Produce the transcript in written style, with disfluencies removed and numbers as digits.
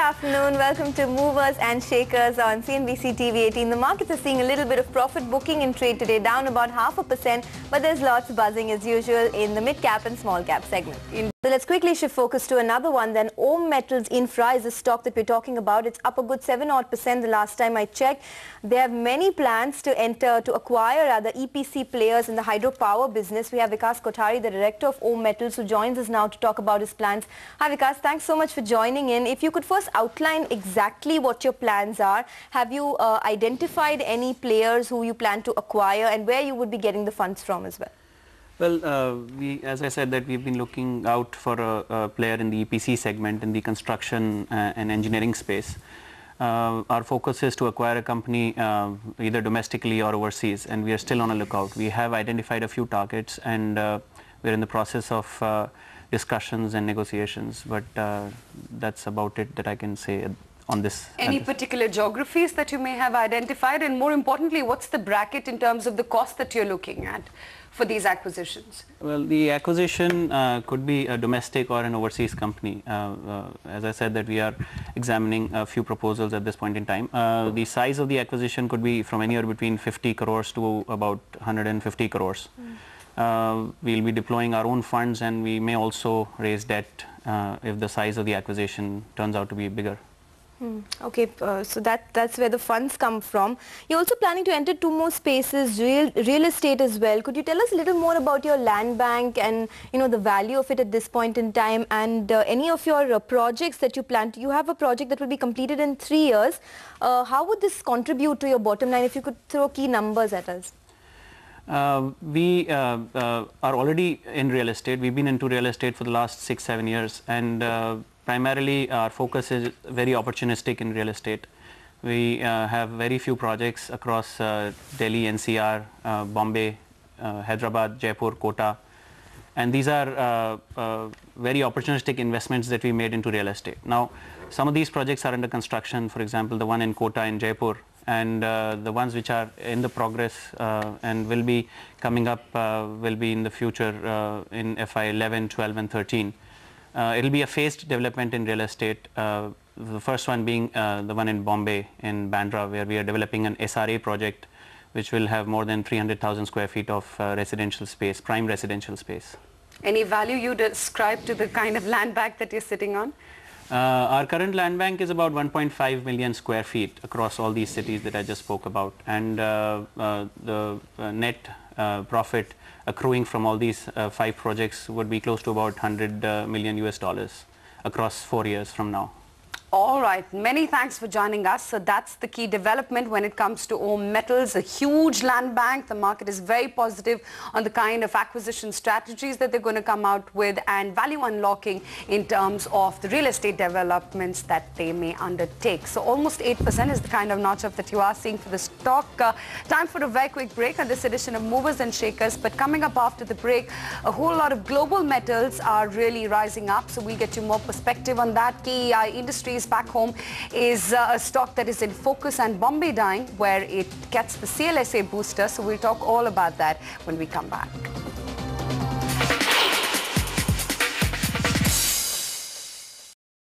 afternoon. Welcome to Movers and Shakers on CNBC TV 18. The markets are seeing a little bit of profit booking in trade today, down about 0.5%, but there's lots buzzing as usual in the mid-cap and small-cap segment. So let's quickly shift focus to another one then. OHM Metals Infra is the stock that we're talking about. It's up a good 7% the last time I checked. They have many plans to acquire rather EPC players in the hydropower business. We have Vikas Kothari, the director of OHM Metals, who joins us now to talk about his plans. Hi Vikas, thanks so much for joining in. If you could first outline exactly what your plans are. Have you identified any players who you plan to acquire and where you would be getting the funds from as well? Well, as I said, that we've been looking out for a player in the EPC segment, in the construction and engineering space. Our focus is to acquire a company either domestically or overseas, and we are still on a lookout. We have identified a few targets, and we're in the process of discussions and negotiations, but that's about it that I can say on this. Any particular geographies that you may have identified, and more importantly, what's the bracket in terms of the cost that you're looking at for these acquisitions? Well, the acquisition could be a domestic or an overseas company. As I said, that we are examining a few proposals at this point in time. The size of the acquisition could be from anywhere between 50 crores to about 150 crores. We'll be deploying our own funds, and we may also raise debt if the size of the acquisition turns out to be bigger. Okay, so that's where the funds come from. You're also planning to enter two more spaces, real estate as well. Could you tell us a little more about your land bank and the value of it at this point in time, and any of your projects that you plan to? You have a project that will be completed in 3 years. How would this contribute to your bottom line if you could throw key numbers at us? We are already in real estate. We've been into real estate for the last 6-7 years, and primarily our focus is very opportunistic in real estate. We have very few projects across Delhi, NCR, Bombay, Hyderabad, Jaipur, Kota, and these are very opportunistic investments that we made into real estate. Now, some of these projects are under construction, for example, the one in Kota in Jaipur, and the ones which are in the progress and will be coming up will be in the future in FY 11, 12 and 13. It'll be a phased development in real estate. The first one being the one in Bombay, in Bandra, where we are developing an SRA project which will have more than 300,000 square feet of residential space, prime residential space. Any value you describe to the kind of land bank that you're sitting on? Our current land bank is about 1.5 million square feet across all these cities that I just spoke about, and the net profit accruing from all these 5 projects would be close to about $100 million across 4 years from now. All right, many thanks for joining us. So that's the key development when it comes to OHM Metals, a huge land bank. The market is very positive on the kind of acquisition strategies that they're going to come out with, and value unlocking in terms of the real estate developments that they may undertake. So almost 8% is the kind of notch up that you are seeing for the stock. Time for a very quick break on this edition of Movers and Shakers. But coming up after the break, a whole lot of global metals are really rising up. So we'll get you more perspective on that. KEI Industries back home is a stock that is in focus, and Bombay Dyeing, where it gets the CLSA booster. So we'll talk all about that when we come back.